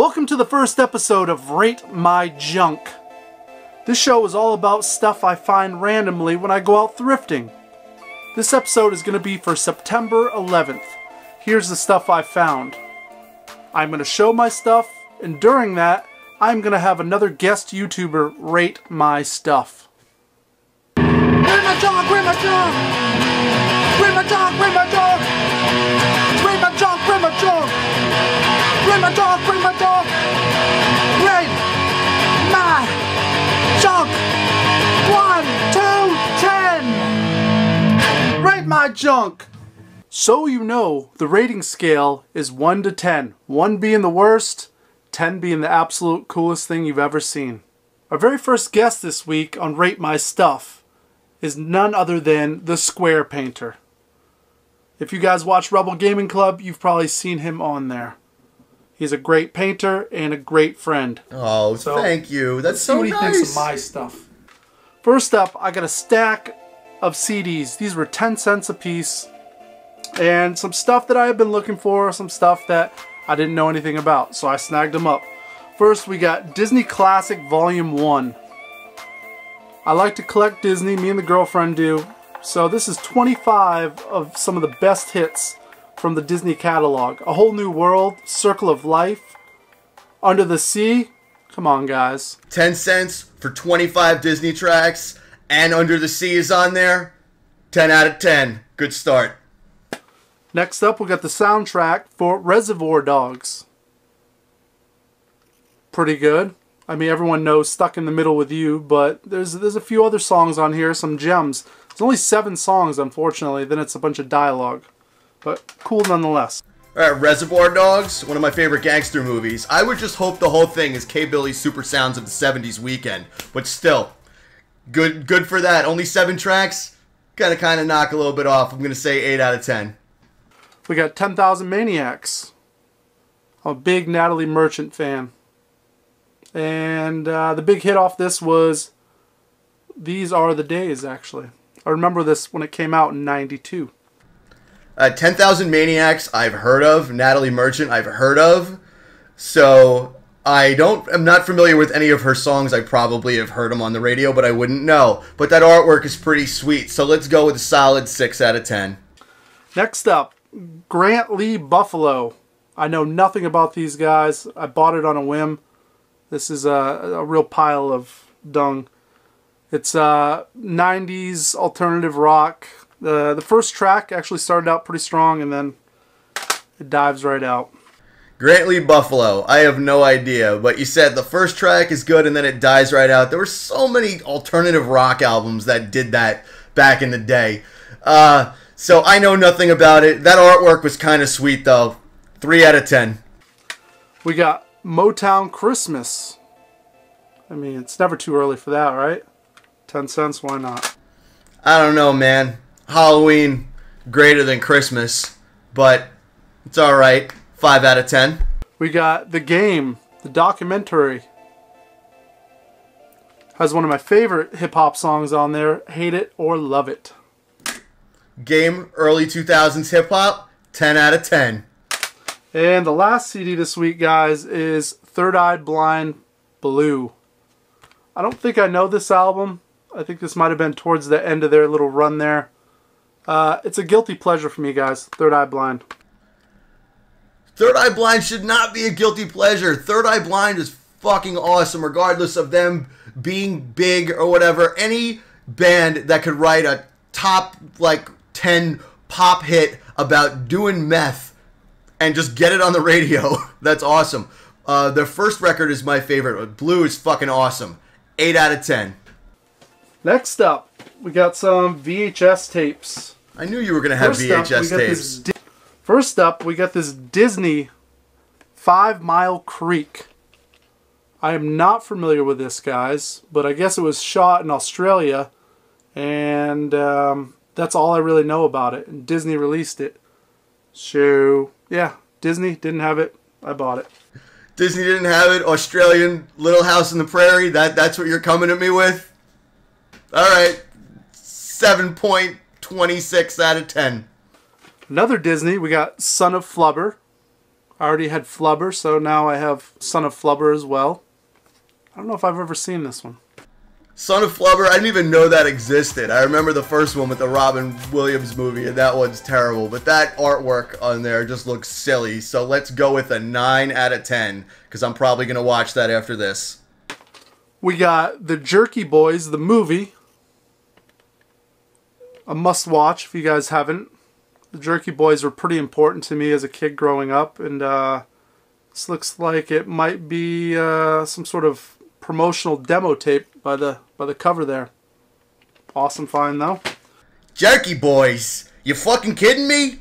Welcome to the first episode of Rate My Junk. This show is all about stuff I find randomly when I go out thrifting. This episode is going to be for September 11th. Here's the stuff I found. I'm going to show my stuff, and during that, I'm going to have another guest YouTuber rate my stuff. Rate my junk! Rate my junk! Rate my junk! Rate my junk! Rate my junk! Rate my junk! Rate my junk! Rate my junk! Rate my junk! 1, 2, 10! Rate my junk! So you know, the rating scale is 1 to 10. 1 being the worst, 10 being the absolute coolest thing you've ever seen. Our very first guest this week on Rate My Stuff is none other than the Square Painter. If you guys watch Rebel Gaming Club, you've probably seen him on there. He's a great painter and a great friend. Oh, so, thank you. That's so nice. Let's see what he thinks of my stuff. First up, I got a stack of CDs. These were 10 cents a piece. And some stuff that I have been looking for, some stuff that I didn't know anything about, so I snagged them up. First, we got Disney Classic Volume 1. I like to collect Disney, me and the girlfriend do. So this is 25 of some of the best hits from the Disney catalog. A Whole New World, Circle of Life, Under the Sea. Come on, guys. 10 cents for 25 Disney tracks, and Under the Sea is on there. 10 out of 10. Good start. Next up, we got the soundtrack for Reservoir Dogs. Pretty good. I mean, everyone knows Stuck in the Middle with You, but there's a few other songs on here, some gems. There's only 7 songs, unfortunately. Then it's a bunch of dialogue. But cool nonetheless. Alright, Reservoir Dogs, one of my favorite gangster movies. I would just hope the whole thing is K-Billy's Super Sounds of the 70s Weekend. But still, good for that. Only 7 tracks, kind of knock a little bit off. I'm going to say 8 out of 10. We got 10,000 Maniacs. I'm a big Natalie Merchant fan. And the big hit off this was These Are the Days, actually. I remember this when it came out in '92. 10,000 Maniacs I've heard of. Natalie Merchant I've heard of. So I'm not familiar with any of her songs. I probably have heard them on the radio, but I wouldn't know. But that artwork is pretty sweet. So let's go with a solid 6 out of 10. Next up, Grant Lee Buffalo. I know nothing about these guys. I bought it on a whim. This is a real pile of dung. It's 90s alternative rock. The first track actually started out pretty strong, and then it dives right out. Grant Lee Buffalo. I have no idea, but you said the first track is good, and then it dies right out. There were so many alternative rock albums that did that back in the day. So I know nothing about it. That artwork was kind of sweet, though. 3 out of 10. We got Motown Christmas. I mean, it's never too early for that, right? 10 cents, why not? I don't know, man. Halloween, greater than Christmas, but it's alright. 5 out of 10. We got The Game, the documentary. Has one of my favorite hip-hop songs on there, Hate It or Love It. Game, early 2000s hip-hop, 10 out of 10. And the last CD this week, guys, is Third Eye Blind Blue. I don't think I know this album. I think this might have been towards the end of their little run there. It's a guilty pleasure for me, guys. Third Eye Blind. Third Eye Blind should not be a guilty pleasure. Third Eye Blind is fucking awesome, regardless of them being big or whatever. Any band that could write a top, 10 pop hit about doing meth and just get it on the radio, that's awesome. Their first record is my favorite. Blue is fucking awesome. 8 out of 10. Next up, we got some VHS tapes. I knew you were going to have VHS tapes. First up, we got this Disney 5 Mile Creek. I am not familiar with this, guys, but I guess it was shot in Australia, and that's all I really know about it. And Disney released it. So, yeah, Disney didn't have it. I bought it. Disney didn't have it. Australian Little House on the Prairie. That's what you're coming at me with? All right. 7.26 out of 10. Another Disney, we got Son of Flubber. I already had Flubber, so now I have Son of Flubber as well. I don't know if I've ever seen this one. Son of Flubber, I didn't even know that existed. I remember the first one with the Robin Williams movie, and that one's terrible. But that artwork on there just looks silly. So let's go with a 9 out of 10, because I'm probably going to watch that after this. We got the Jerky Boys, the movie. A must-watch if you guys haven't. The Jerky Boys were pretty important to me as a kid growing up, and this looks like it might be some sort of promotional demo tape by the cover there. Awesome find though. Jerky Boys, you fucking kidding me?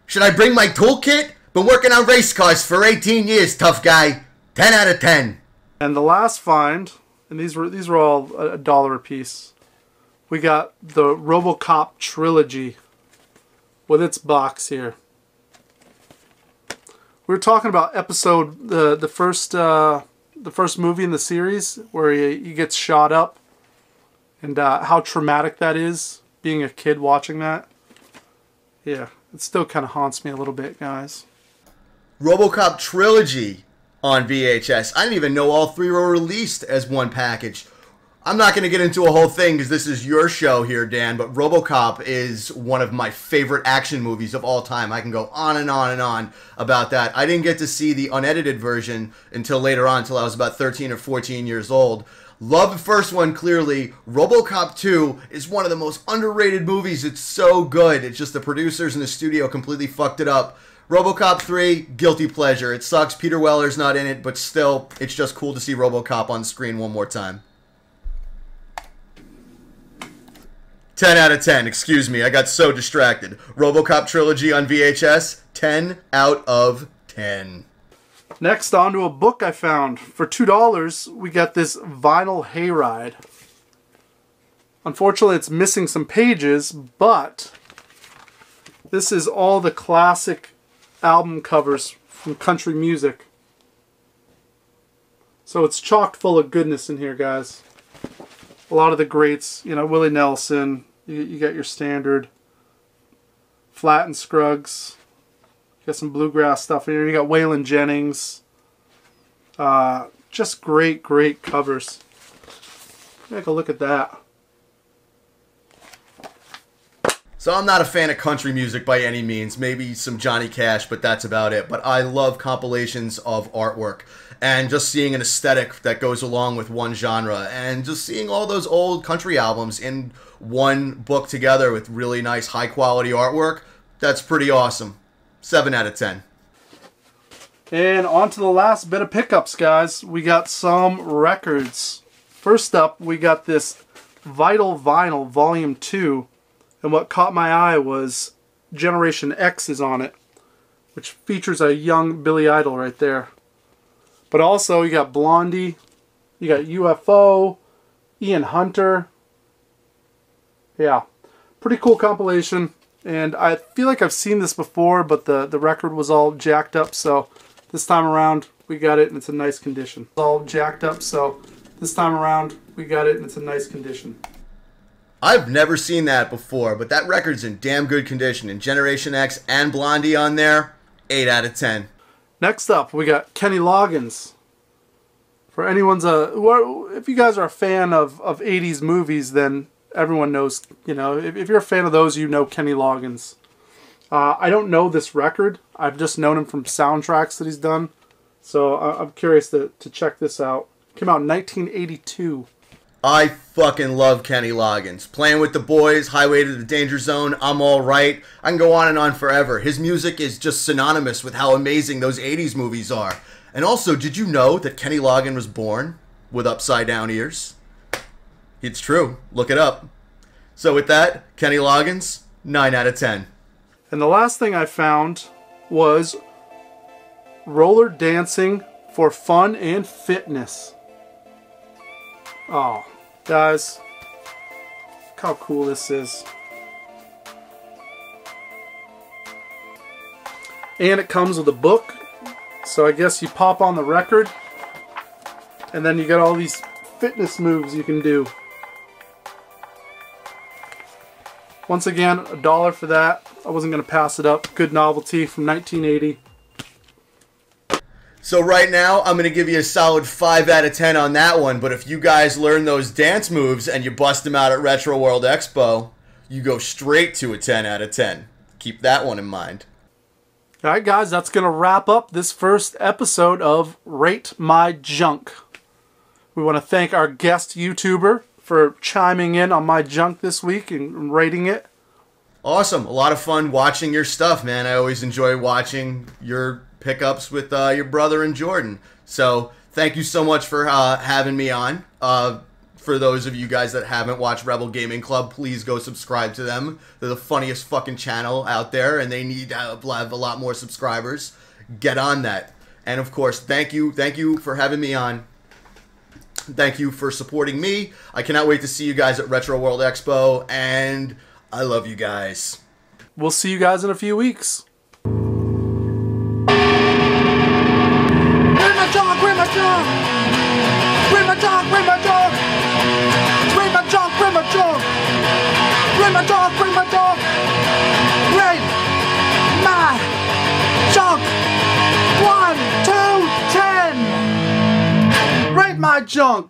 Should I bring my toolkit? Been working on race cars for 18 years, tough guy. 10 out of 10. And the last find, and these were all $1 a piece. We got the Robocop Trilogy with its box here. We were talking about episode the first movie in the series where he gets shot up, and how traumatic that is, being a kid watching that. Yeah, it still kind of haunts me a little bit, guys. Robocop Trilogy on VHS. I didn't even know all 3 were released as one package. I'm not going to get into a whole thing because this is your show here, Dan, but Robocop is one of my favorite action movies of all time. I can go on and on and on about that. I didn't get to see the unedited version until later on, until I was about 13 or 14 years old. Love the first one, clearly. Robocop 2 is one of the most underrated movies. It's so good. It's just the producers in the studio completely fucked it up. Robocop 3, guilty pleasure. It sucks Peter Weller's not in it, but still, it's just cool to see Robocop on screen one more time. 10 out of 10, excuse me, I got so distracted. Robocop Trilogy on VHS, 10 out of 10. Next, on to a book I found. For $2, we got this vinyl Hayride. Unfortunately, it's missing some pages, but this is all the classic album covers from country music. So it's chock full of goodness in here, guys. A lot of the greats, you know, Willie Nelson, you got your standard Flatt and Scruggs, you got some bluegrass stuff here, you got Waylon Jennings, just great covers. Take a look at that. So I'm not a fan of country music by any means, maybe some Johnny Cash, but that's about it. But I love compilations of artwork. And just seeing an aesthetic that goes along with one genre, and just seeing all those old country albums in one book together with really nice high quality artwork, that's pretty awesome. 7 out of 10. And on to the last bit of pickups, guys. We got some records. First up, we got this Vital Vinyl Volume 2, and what caught my eye was Generation X is on it, which features a young Billy Idol right there. But also, you got Blondie, you got UFO, Ian Hunter. Yeah, pretty cool compilation. And I feel like I've seen this before, but the record was all jacked up. So this time around, we got it and it's in nice condition. It's all jacked up, so this time around, we got it and it's in nice condition. I've never seen that before, but that record's in damn good condition. And Generation X and Blondie on there, 8 out of 10. Next up, we got Kenny Loggins. For anyone's if you guys are a fan of 80s movies, then everyone knows, you know, if you're a fan of those, you know Kenny Loggins. I don't know this record. I've just known him from soundtracks that he's done. So I'm curious to check this out. Came out in 1982. I fucking love Kenny Loggins. Playing with the Boys, Highway to the Danger Zone, I'm All Right. I can go on and on forever. His music is just synonymous with how amazing those 80s movies are. And also, did you know that Kenny Loggins was born with upside down ears? It's true. Look it up. So with that, Kenny Loggins, 9 out of 10. And the last thing I found was roller dancing for fun and fitness. Oh, guys, look how cool this is. And it comes with a book, so I guess you pop on the record, and then you got all these fitness moves you can do. Once again, $1 for that. I wasn't going to pass it up. Good novelty from 1980. So right now, I'm going to give you a solid 5 out of 10 on that one. But if you guys learn those dance moves and you bust them out at Retro World Expo, you go straight to a 10 out of 10. Keep that one in mind. Alright guys, that's going to wrap up this first episode of Rate My Junk. We want to thank our guest YouTuber for chiming in on my junk this week and rating it. Awesome. A lot of fun watching your stuff, man. I always enjoy watching your pickups with your brother and Jordan. So thank you so much for having me on. For those of you guys that haven't watched Rebel Gaming Club, please go subscribe to them. They're the funniest fucking channel out there, and they need to have a lot more subscribers. Get on that. And of course, thank you for having me on. Thank you for supporting me. I cannot wait to see you guys at Retro World Expo, and I love you guys. We'll see you guys in a few weeks. Bring my junk, bring my junk! Bring my junk, bring my junk! Bring my junk, bring my junk! Bring my junk, bring my junk! Bring my junk! 1, 2, 10! Rate My Junk!